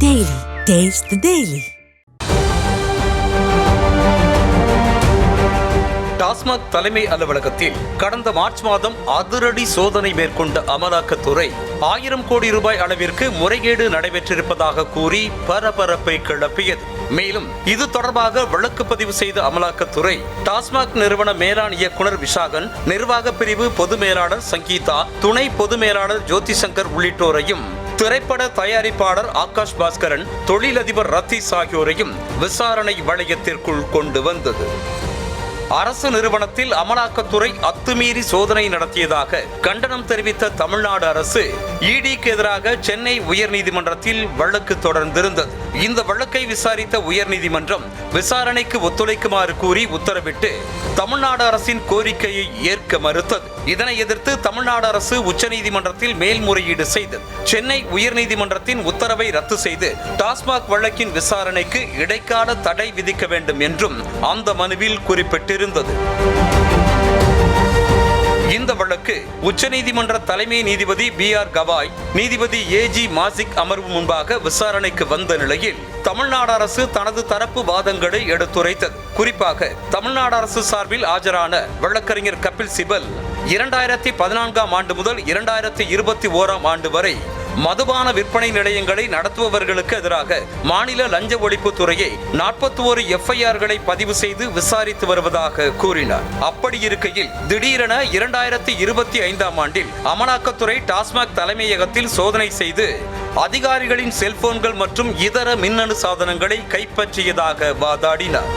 Daily. Taste the Daily. TASMAC தலைமை அலுவலகத்தில் கடந்த மார்ச் மாதம் அதிரடி சோதனை மேற்கொண்ட அமலாக்கத்துறை 1000 கோடி ரூபாய் அளவிற்கு முறைகேடு நடைபெற்றிருப்பதாக கூறி பரபரப்பை கிளப்பியது. மேலும் இது தொடர்பாக வழக்கு பதிவு செய்த அமலாக்கத்துறை டாஸ்மாக் நிறுவன மேலாண் இயக்குனர் விஷாகன், நிர்வாக பிரிவு பொது மேலாளர் சங்கீதா, துணை பொது மேலாளர் ஜோதி சங்கர் உள்ளிட்டோரையும், திரைப்பட தயாரிப்பாளர் ஆகாஷ் பாஸ்கரன், தொழிலதிபர் ரத்தீஸ் ஆகியோரையும் விசாரணை வளையத்திற்குள் கொண்டு வந்தது. அரசு நிறுவனத்தில் அமலாக்கத்துறை அத்துமீறி சோதனை நடத்தியதாக கண்டனம் தெரிவித்த தமிழ்நாடு அரசு இடிக்கு எதிராக சென்னை உயர்நீதிமன்றத்தில் வழக்கு தொடர்ந்திருந்தது. இந்த வழக்கை விசாரித்த உயர்நீதிமன்றம் விசாரணைக்கு ஒத்துழைக்குமாறு கூறி உத்தரவிட்டு தமிழ்நாடு அரசின் கோரிக்கையை ஏற்க மறுத்தது. இதனை எதிர்த்து தமிழ்நாடு அரசு உச்சநீதிமன்றத்தில் மேல்முறையீடு செய்தது. சென்னை உயர்நீதிமன்றத்தின் உத்தரவை ரத்து செய்து டாஸ்மாக் வழக்கின் விசாரணைக்கு இடைக்கால தடை விதிக்க வேண்டும் என்றும் அந்த மனுவில் குறிப்பிட்டிருந்தது. இந்த வழக்கு உச்சநீதிமன்ற தலைமை நீதிபதி B.R. கவாய், நீதிபதி A.G. மாசிக் அமர்வு முன்பாக விசாரணைக்கு வந்த நிலையில் தமிழ்நாடு அரசு தனது தரப்பு வாதங்களை எடுத்துரைத்தது. குறிப்பாக தமிழ்நாடு அரசு சார்பில் ஆஜரான வழக்கறிஞர் கபில் சிபல் 2014ஆம் ஆண்டு முதல் 2021ஆம் ஆண்டு வரை மதுபான விற்பனை நிலையங்களை நடத்துபவர்களுக்கு எதிராக மாநில லஞ்ச ஒழிப்பு துறையை 41 FIRகளை பதிவு செய்து விசாரித்து வருவதாக கூறினார். அப்படி இருக்கையில் திடீரென 2025ஆம் ஆண்டில் அமலாக்கத்துறை டாஸ்மாக் தலைமையகத்தில் சோதனை செய்து அதிகாரிகளின் செல்போன்கள் மற்றும் இதர மின்னணு சாதனங்களை கைப்பற்றியதாக வாதாடினார்.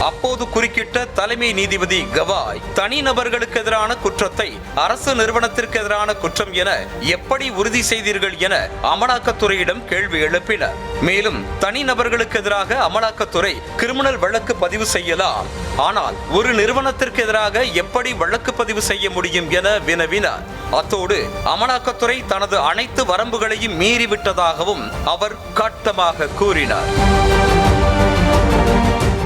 அப்போது குறுக்கிட்ட தலைமை நீதிபதி கவாய், தனிநபர்களுக்கு எதிரான குற்றத்தை அரசு நிறுவனத்திற்கு எதிரான குற்றம் என எப்படி உறுதி செய்தீர்கள் என அமலாக்கத்துறையிடம் கேள்வி எழுப்பினார். மேலும் தனிநபர்களுக்கு எதிராக அமலாக்கத்துறை கிரிமினல் வழக்கு பதிவு செய்யலாம், ஆனால் ஒரு நிறுவனத்திற்கு எதிராக எப்படி வழக்கு பதிவு செய்ய முடியும் என வினவினார். அத்தோடு அமலாக்கத்துறை தனது அனைத்து வரம்புகளையும் மீறிவிட்டதாகவும் அவர் காட்டமாக கூறினார்.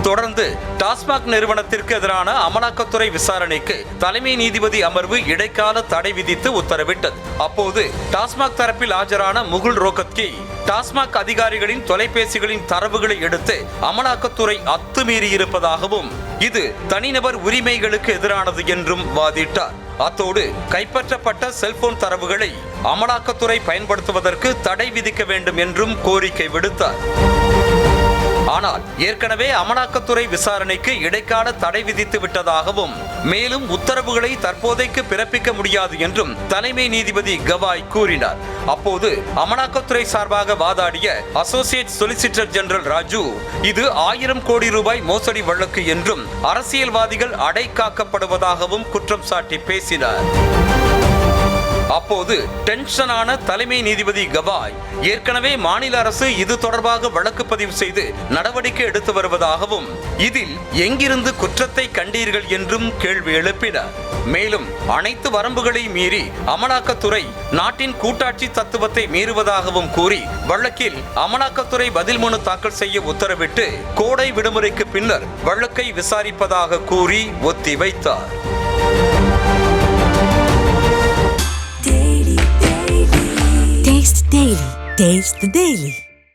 தொடர்ந்து டாஸ்மாக் நிறுவனத்திற்கு எதிரான அமலாக்கத்துறை விசாரணைக்கு தலைமை நீதிபதி அமர்வு இடைக்கால தடை விதித்து உத்தரவிட்டது. அப்போது டாஸ்மாக் தரப்பில் ஆஜரான முகுல் ரோகத்கி டாஸ்மாக் அதிகாரிகளின் தொலைபேசிகளின் தரவுகளை எடுத்து அமலாக்கத்துறை அத்துமீறி இருப்பதாகவும் இது தனிநபர் உரிமைகளுக்கு எதிரானது என்றும் வாதிட்டார். அத்தோடு கைப்பற்றப்பட்ட செல்போன் தரவுகளை அமலாக்கத்துறை பயன்படுத்துவதற்கு தடை விதிக்க வேண்டும் என்றும் கோரிக்கை விடுத்தார். ஆனால் ஏற்கனவே அமலாக்கத்துறை விசாரணைக்கு இடைக்கால தடை விதித்து விட்டதாகவும் மேலும் உத்தரவுகளை தற்போதைக்கு பிறப்பிக்க முடியாது என்றும் தலைமை நீதிபதி கவாய் கூறினார். அப்போது அமலாக்கத்துறை சார்பாக வாதாடிய அசோசியேட் சொலிசிட்டர் ஜெனரல் ராஜு, இது 1000 கோடி ரூபாய் மோசடி வழக்கு என்றும் அரசியல்வாதிகள் அடைகாக்கப்படுவதாகவும் குற்றம் சாட்டி பேசினார். அப்போது டென்ஷனான தலைமை நீதிபதி கவாய், ஏற்கனவே மாநில அரசு இது தொடர்பாக வழக்கு பதிவு செய்து நடவடிக்கை எடுத்து வருவதாகவும் இதில் எங்கிருந்து குற்றத்தை கண்டீர்கள் என்றும் கேள்வி எழுப்பினார். மேலும் அனைத்து வரம்புகளை மீறி அமலாக்கத்துறை நாட்டின் கூட்டாட்சி தத்துவத்தை மீறுவதாகவும் கூறி வழக்கில் அமலாக்கத்துறை பதில் மனு தாக்கல் செய்ய உத்தரவிட்டு கோடை விடுமுறைக்கு பின்னர் வழக்கை விசாரிப்பதாக கூறி ஒத்திவைத்தார். Taste the Daily.